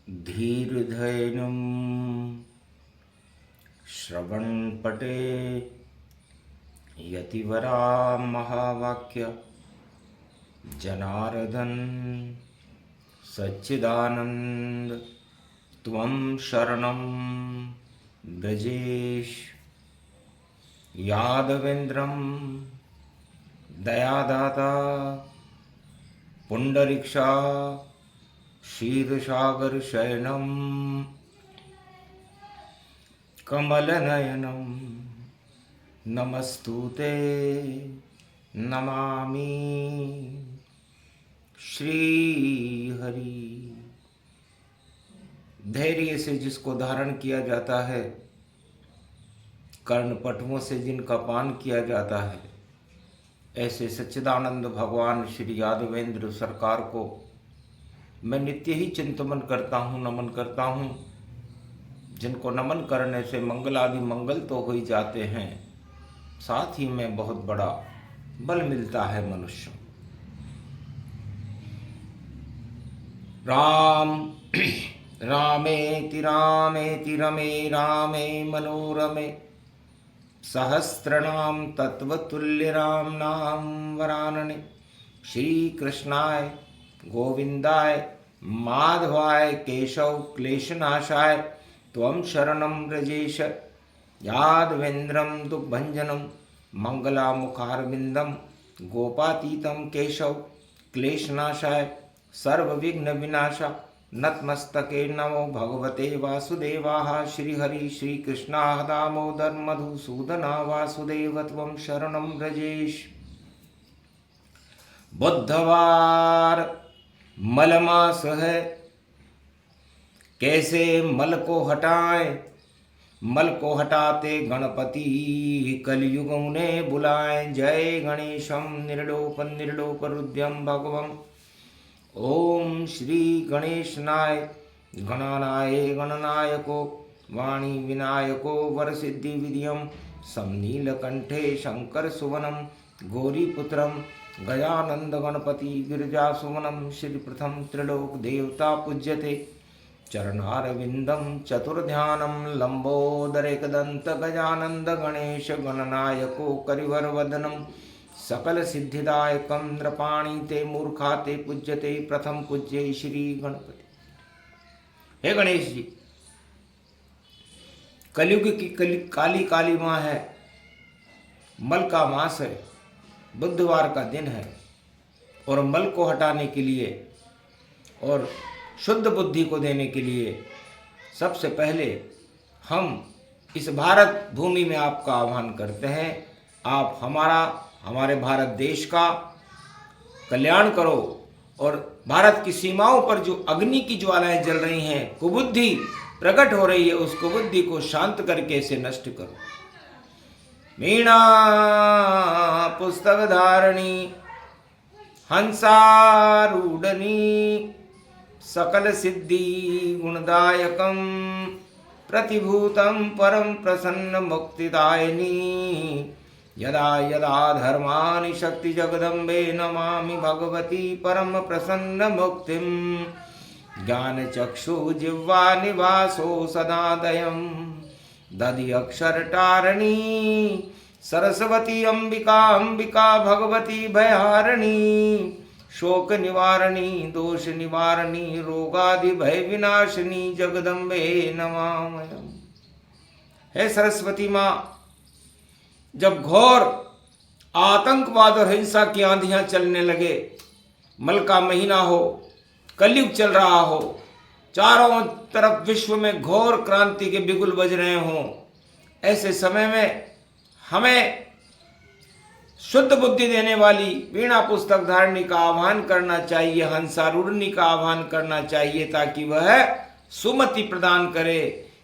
धीर्धैर्यं श्रवणपटे यतिवरा महावाक्य जनार्दन सच्चिदानंद त्वं शरणं ब्रजेश। यादवेन्द्रं दयादाता पुंडरीक्षा क्षीरसागर शयनं कमलनयनं नमस्तुते नमामि श्रीहरि। धैर्य से जिसको धारण किया जाता है, कर्णपटुओं से जिनका पान किया जाता है, ऐसे सच्चिदानंद भगवान श्री यादवेंद्र सरकार को मैं नित्य ही चिंतन करता हूँ, नमन करता हूँ। जिनको नमन करने से मंगल आदि मंगल तो हो ही जाते हैं, साथ ही में बहुत बड़ा बल मिलता है मनुष्य। राम रामेति रामेति रमे रामे मनोरमे सहस्रनाम तत्वतुल्य राम नाम वरानने। श्री कृष्णाय गोविंदाय माधवाय केशव क्लेशनाशाय त्वं शरणं व्रजेश। यादवेन्द्रं दुःखभंजनं मंगलामुखारविंदं गोपातीतं केशव क्लेशनाशाय सर्वविघ्न विनाशा। नतमस्तके नमो भगवते वासुदेवाय। श्रीहरि श्रीकृष्णा दामोदर मधुसूदना वासुदेव त्वं शरणं व्रजेश। बुधवार मलमास है, कैसे मल को हटाएं। मल को हटाते गणपति कलयुग उन्हें बुलाएं। जय गणेशम निर्लोप निर्लोप रुद्रम भगवम। ओम श्री गणेशनाय गणनाय गणनायको वाणी विनायको वरसिद्धि विधियम समनीलकंठे शंकर सुवनम गौरीपुत्रम गजानंद गणपति गिरिजा सुवनम। श्री प्रथम त्रिलोक देवता पूज्यते चरणारविंदम चतुर्ध्यानम लंबोदरेकदंत गजानंद गणेश गणनायको करिवर वदनम सकल सिद्धिदायकम नृपाणी ते मूर्खा ते पूज्यते प्रथम पूज्य श्री गणपति। हे गणेश जी, कलयुग की काली काली माँ है, मल का मास है, बुधवार का दिन है, और मल को हटाने के लिए और शुद्ध बुद्धि को देने के लिए सबसे पहले हम इस भारत भूमि में आपका आह्वान करते हैं। आप हमारे भारत देश का कल्याण करो, और भारत की सीमाओं पर जो अग्नि की ज्वालाएं जल रही हैं, कुबुद्धि प्रकट हो रही है, उस कुबुद्धि को शांत करके इसे नष्ट करो। वीणा पुस्तक धारणी हंसारूढ़नी सकल सिद्धि गुणदायकम प्रतिभूतम परम प्रसन्न मुक्तिदायिनी। यदा यदा धर्मानि शक्ति जगदम्बे नमामि भगवती परम प्रसन्न मुक्तिम। ज्ञान चक्षु जिह्वा निवासो सदादयम् दधि अक्षर टारणी सरस्वती अंबिका अंबिका भगवती भयहारिणी। शोक निवारणी दोष निवारणी रोगादि भय विनाशिनी जगदम्बे नमामयम्। हे सरस्वती माँ, जब घोर आतंकवाद और हिंसा की आंधियां चलने लगे, मल का महीना हो, कलयुग चल रहा हो, चारों तरफ विश्व में घोर क्रांति के बिगुल बज रहे हों, ऐसे समय में हमें शुद्ध बुद्धि देने वाली वीणा पुस्तक धारणी का आह्वान करना चाहिए, हंसारूढ़नी का आह्वान करना चाहिए, ताकि वह सुमति प्रदान करे।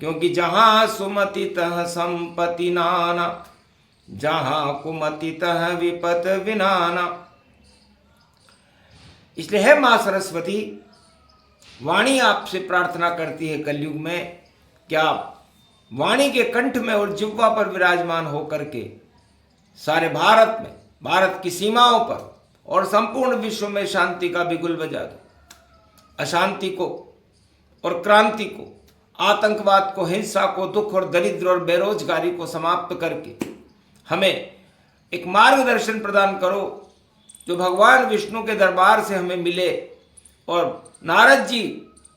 क्योंकि जहां सुमति तह संपत्ति नाना, जहां कुमति तह विपत विनाना। इसलिए है मां सरस्वती, वाणी आपसे प्रार्थना करती है कलयुग में, क्या वाणी के कंठ में और जिह्वा पर विराजमान होकर के सारे भारत में, भारत की सीमाओं पर और संपूर्ण विश्व में शांति का बिगुल बजा दो। अशांति को और क्रांति को, आतंकवाद को, हिंसा को, दुख और दरिद्र और बेरोजगारी को समाप्त करके हमें एक मार्गदर्शन प्रदान करो जो भगवान विष्णु के दरबार से हमें मिले, और नारद जी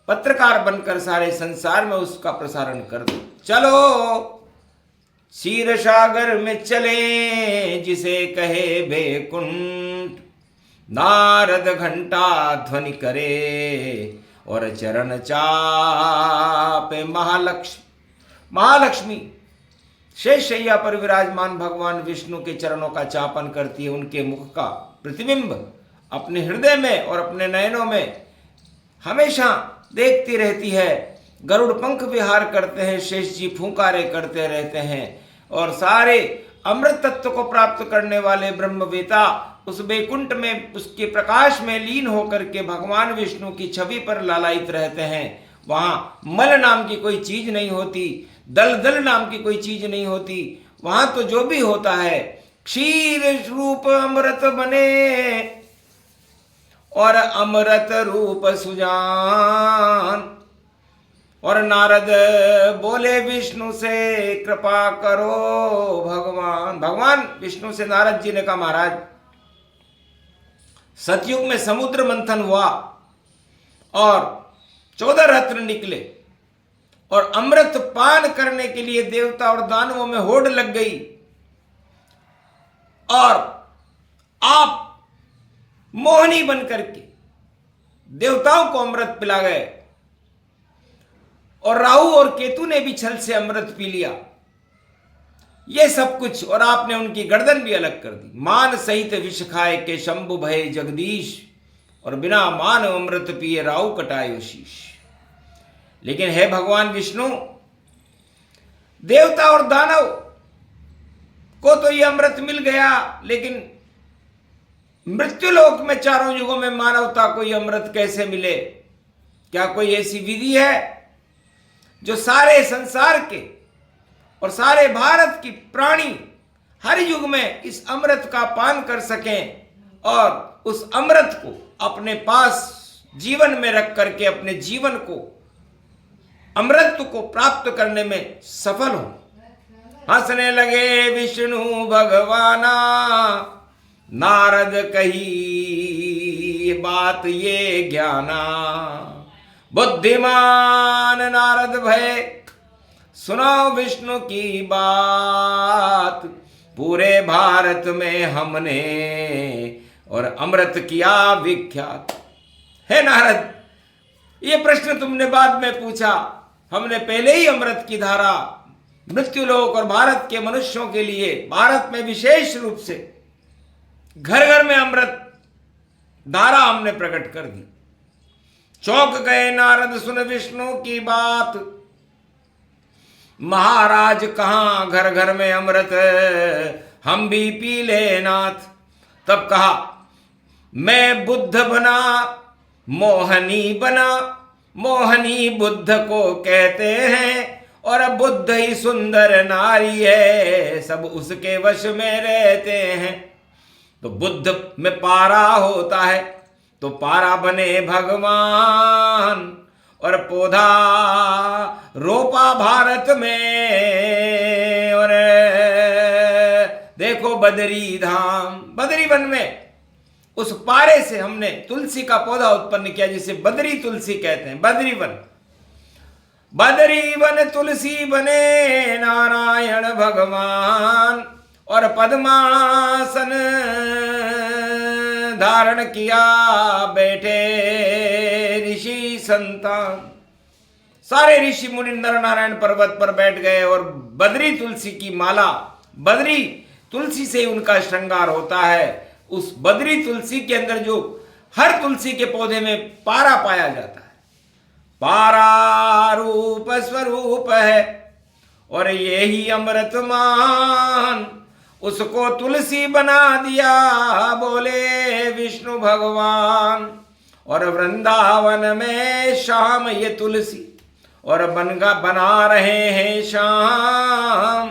पत्रकार बनकर सारे संसार में उसका प्रसारण कर दो। चलो क्षीर सागर में चले जिसे कहे बैकुंठ, नारद घंटा ध्वनि करे और चरण चापे महालक्ष्मी शेष शैया पर विराजमान भगवान विष्णु के चरणों का चापन करती है। उनके मुख का प्रतिबिंब अपने हृदय में और अपने नयनों में हमेशा देखती रहती है। गरुड़ पंख विहार करते हैं, शेष जी फूंकारे करते रहते हैं, और सारे अमृत तत्व को प्राप्त करने वाले ब्रह्मवेता उस बैकुंठ में उसके प्रकाश में लीन होकर के भगवान विष्णु की छवि पर लालायित रहते हैं। वहां मल नाम की कोई चीज नहीं होती, दल नाम की कोई चीज नहीं होती। वहां तो जो भी होता है क्षीर रूप अमृत बने और अमृत रूप सुजान। और नारद बोले विष्णु से कृपा करो भगवान विष्णु से नारद जी ने कहा, महाराज सतयुग में समुद्र मंथन हुआ और 14 रत्न निकले, और अमृत पान करने के लिए देवता और दानवों में होड़ लग गई, और आप मोहिनी बन करके देवताओं को अमृत पिला गए, और राहु और केतु ने भी छल से अमृत पी लिया। ये सब कुछ, और आपने उनकी गर्दन भी अलग कर दी। मान सहित विष खाए के शंभु भय जगदीश, और बिना मान अमृत पिए राहु कटाए शीश। लेकिन है भगवान विष्णु, देवता और दानव को तो ये अमृत मिल गया, लेकिन मृत्युलोक में चारों युगों में मानवता को ये अमृत कैसे मिले? क्या कोई ऐसी विधि है जो सारे संसार के और सारे भारत की प्राणी हर युग में इस अमृत का पान कर सकें और उस अमृत को अपने पास जीवन में रख करके अपने जीवन को अमृत को प्राप्त करने में सफल हो? हंसने लगे विष्णु भगवाना, नारद कही बात ये ज्ञाना। बुद्धिमान नारद भय सुनो विष्णु की बात, पूरे भारत में हमने और अमृत किया विख्यात। है नारद, ये प्रश्न तुमने बाद में पूछा, हमने पहले ही अमृत की धारा मृत्युलोक और भारत के मनुष्यों के लिए, भारत में विशेष रूप से घर घर में अमृत धारा हमने प्रकट कर दी। चौंक गए नारद सुन विष्णु की बात, महाराज कहां घर घर में अमृत, हम भी पी ले नाथ। तब कहा, मैं बुद्ध बना मोहनी बना, मोहनी बुद्ध को कहते हैं, और बुद्ध ही सुंदर नारी है, सब उसके वश में रहते हैं। तो बुद्ध में पारा होता है तो पारा बने भगवान, और पौधा रोपा भारत में, और देखो बदरी धाम, बदरी वन में उस पारे से हमने तुलसी का पौधा उत्पन्न किया, जिसे बदरी तुलसी कहते हैं। बदरी वन, बदरी वन तुलसी बने नारायण भगवान, और पद्मासन धारण किया बैठे ऋषि संतान। सारे ऋषि मुनि नर नारायण पर्वत पर बैठ गए, और बदरी तुलसी की माला, बदरी तुलसी से उनका श्रृंगार होता है। उस बदरी तुलसी के अंदर जो हर तुलसी के पौधे में पारा पाया जाता है, पारा रूप स्वरूप है, और यही अमृतमान, उसको तुलसी बना दिया बोले विष्णु भगवान। और वृंदावन में शाम ये तुलसी, और बना रहे हैं शाम,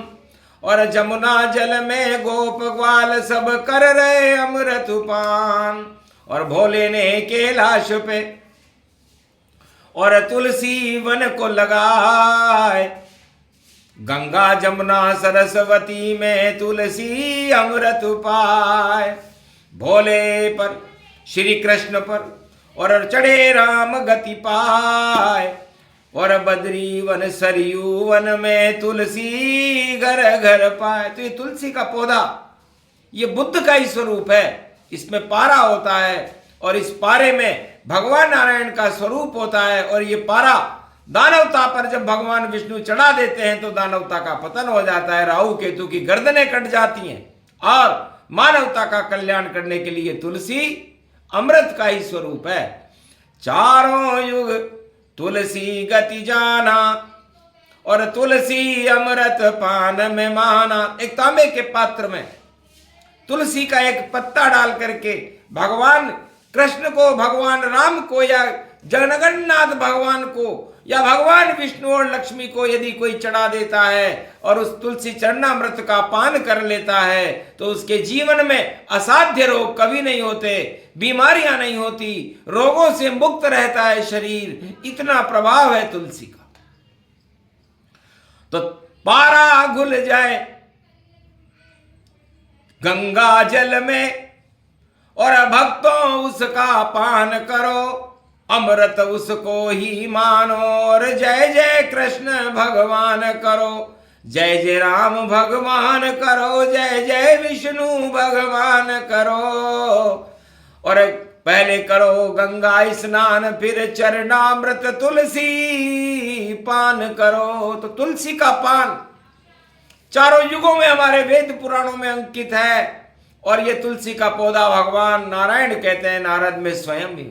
और जमुना जल में गोप ग्वाल सब कर रहे अमृत पान। और भोले ने कैलाश पे और तुलसी वन को लगाए। गंगा जमुना सरस्वती में तुलसी अमृत पाए। भोले पर श्री कृष्ण पर और चढ़े राम गति पाए। और बद्री वन सरयू वन में तुलसी घर घर पाए। तो ये तुलसी का पौधा ये बुद्ध का ही स्वरूप है। इसमें पारा होता है और इस पारे में भगवान नारायण का स्वरूप होता है। और ये पारा दानवता पर जब भगवान विष्णु चढ़ा देते हैं तो दानवता का पतन हो जाता है, राहु केतु की गर्दनें कट जाती हैं। और मानवता का कल्याण करने के लिए तुलसी अमृत का ही स्वरूप है। चारों युग तुलसी गति जाना और तुलसी अमृत पान में माना। एक तांबे के पात्र में तुलसी का एक पत्ता डाल करके भगवान कृष्ण को, भगवान राम को या जगन्नाथ भगवान को या भगवान विष्णु और लक्ष्मी को यदि कोई चढ़ा देता है और उस तुलसी चरणामृत का पान कर लेता है तो उसके जीवन में असाध्य रोग कभी नहीं होते, बीमारियां नहीं होती, रोगों से मुक्त रहता है शरीर। इतना प्रभाव है तुलसी का। तो पारा घुल जाए गंगा जल में और भक्तों उसका पान करो, अमृत उसको ही मानो और जय जय कृष्ण भगवान करो, जय जय राम भगवान करो, जय जय विष्णु भगवान करो। और पहले करो गंगा स्नान फिर चरणामृत तुलसी पान करो। तो तुलसी का पान चारों युगों में हमारे वेद पुराणों में अंकित है। और ये तुलसी का पौधा भगवान नारायण कहते हैं नारद में स्वयं भी।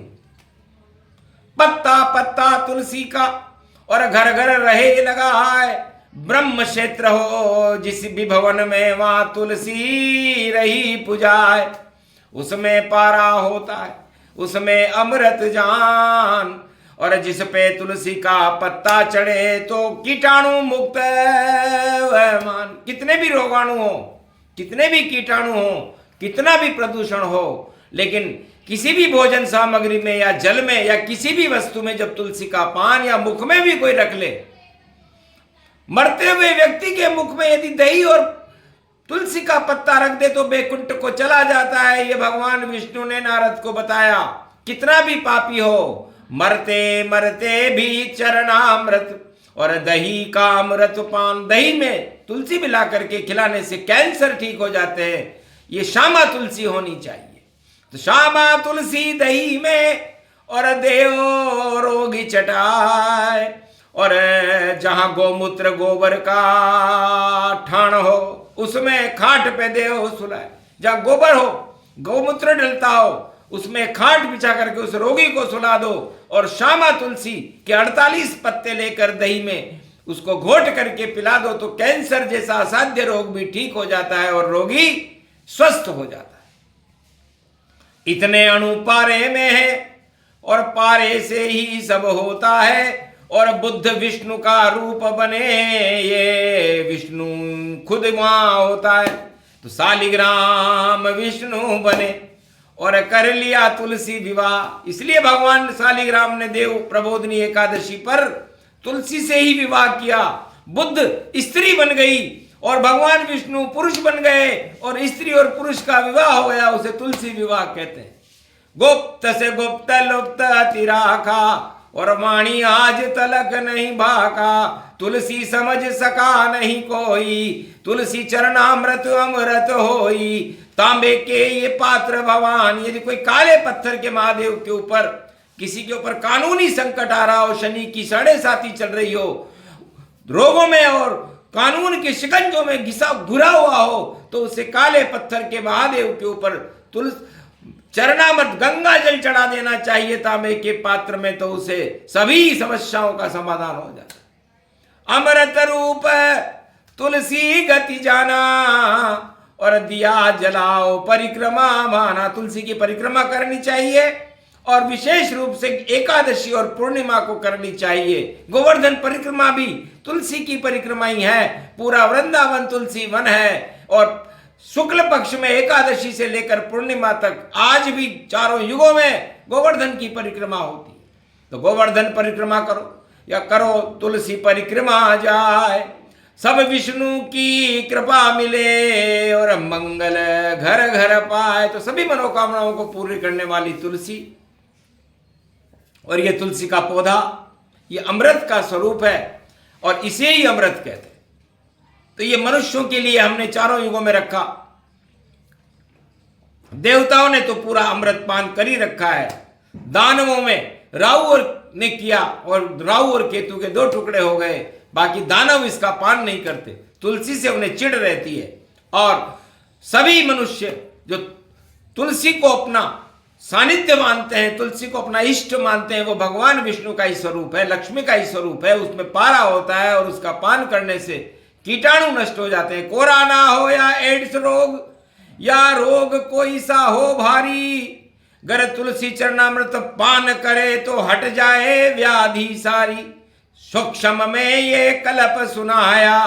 पत्ता पत्ता तुलसी का और घर घर रहे लगा है। ब्रह्म क्षेत्र हो जिस भी भवन में वहां तुलसी रही पुजाए। उसमें पारा होता है, उसमें अमृत जान। और जिस पे तुलसी का पत्ता चढ़े तो कीटाणु मुक्त वह मान। कितने भी रोगाणु हो, कितने भी कीटाणु हो, कितना भी प्रदूषण हो, लेकिन किसी भी भोजन सामग्री में या जल में या किसी भी वस्तु में जब तुलसी का पान या मुख में भी कोई रख ले, मरते हुए व्यक्ति के मुख में यदि दही और तुलसी का पत्ता रख दे तो बैकुंठ को चला जाता है। ये भगवान विष्णु ने नारद को बताया। कितना भी पापी हो, मरते मरते भी चरणामृत और दही का अमृत पान। दही में तुलसी मिला करके खिलाने से कैंसर ठीक हो जाते हैं। ये श्यामा तुलसी होनी चाहिए। तो श्यामा तुलसी दही में और देव रोगी चटाए। और जहां गोमूत्र गोबर का ठाण हो उसमें खाट पे देव सुलाए। जहां गोबर हो, गोमूत्र डलता हो, उसमें खाट बिछा करके उस रोगी को सुला दो। और श्यामा तुलसी के 48 पत्ते लेकर दही में उसको घोट करके पिला दो तो कैंसर जैसा असाध्य रोग भी ठीक हो जाता है और रोगी स्वस्थ हो जाता है। इतने अणु पारे में है और पारे से ही सब होता है। और बुद्ध विष्णु का रूप बने, ये विष्णु खुद वहां होता है। तो शालिग्राम विष्णु बने और कर लिया तुलसी विवाह। इसलिए भगवान शालिग्राम ने देव प्रबोधनी एकादशी पर तुलसी से ही विवाह किया। बुद्ध स्त्री बन गई और भगवान विष्णु पुरुष बन गए और स्त्री और पुरुष का विवाह हो गया। उसे तुलसी विवाह कहते हैं। गुप्त से गुप्त लुप्त अति राखा और वाणी आज तलक नहीं भाका। तुलसी समझ सका नहीं कोई, तुलसी चरणामृत अमृत होई। तांबे के ये पात्र भवान। यदि कोई काले पत्थर के महादेव के ऊपर किसी के ऊपर कानूनी संकट आ रहा हो, शनि की 7.5 चल रही हो, रोगों में और कानून के शिकंजों में घुरा हुआ हो, तो उसे काले पत्थर के महादेव के ऊपर तुलसी चरणामृत गंगा जल चढ़ा देना चाहिए तांबे के पात्र में। तो उसे सभी समस्याओं का समाधान हो जाता। अमृत रूप तुलसी गति जाना और दिया जलाओ परिक्रमा माना। तुलसी की परिक्रमा करनी चाहिए और विशेष रूप से एकादशी और पूर्णिमा को करनी चाहिए। गोवर्धन परिक्रमा भी तुलसी की परिक्रमा ही है। पूरा वृंदावन तुलसी वन है और शुक्ल पक्ष में एकादशी से लेकर पूर्णिमा तक आज भी चारों युगों में गोवर्धन की परिक्रमा होती है। तो गोवर्धन परिक्रमा करो या करो तुलसी परिक्रमा जाए, सब विष्णु की कृपा मिले और मंगल घर घर पाए। तो सभी मनोकामनाओं को पूरी करने वाली तुलसी, और ये तुलसी का पौधा ये अमृत का स्वरूप है और इसे ही अमृत कहते हैं। तो ये मनुष्यों के लिए हमने चारों युगों में रखा, देवताओं ने तो पूरा अमृत पान कर ही रखा है, दानवों में राहु ने किया और राहु और केतु के 2 टुकड़े हो गए, बाकी दानव इसका पान नहीं करते, तुलसी से उन्हें चिढ़ रहती है। और सभी मनुष्य जो तुलसी को अपना सानिध्य मानते हैं, तुलसी को अपना इष्ट मानते हैं, वो भगवान विष्णु का ही स्वरूप है, लक्ष्मी का ही स्वरूप है, उसमें पारा होता है और उसका पान करने से कीटाणु नष्ट हो जाते हैं। कोरोना हो या एड्स रोग या रोग कोई सा हो भारी, गर तुलसी चरणामृत पान करे तो हट जाए व्याधि सारी। सूक्ष्म में ये कलप सुनाया,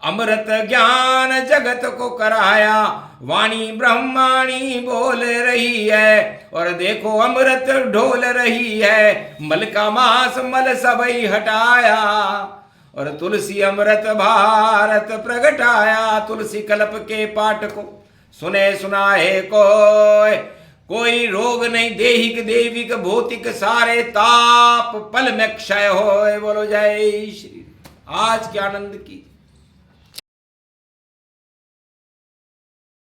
अमृत ज्ञान जगत को कराया, वाणी ब्रह्माणी बोल रही है और देखो अमृत ढोल रही है, मल का मास मल सबई हटाया और तुलसी अमृत भारत प्रगटाया। तुलसी कल्प के पाठ को सुने सुनाए कोई रोग नहीं, देहिक देविक भौतिक सारे ताप पल में क्षय होए। बोलो जय श्री। आज के आनंद की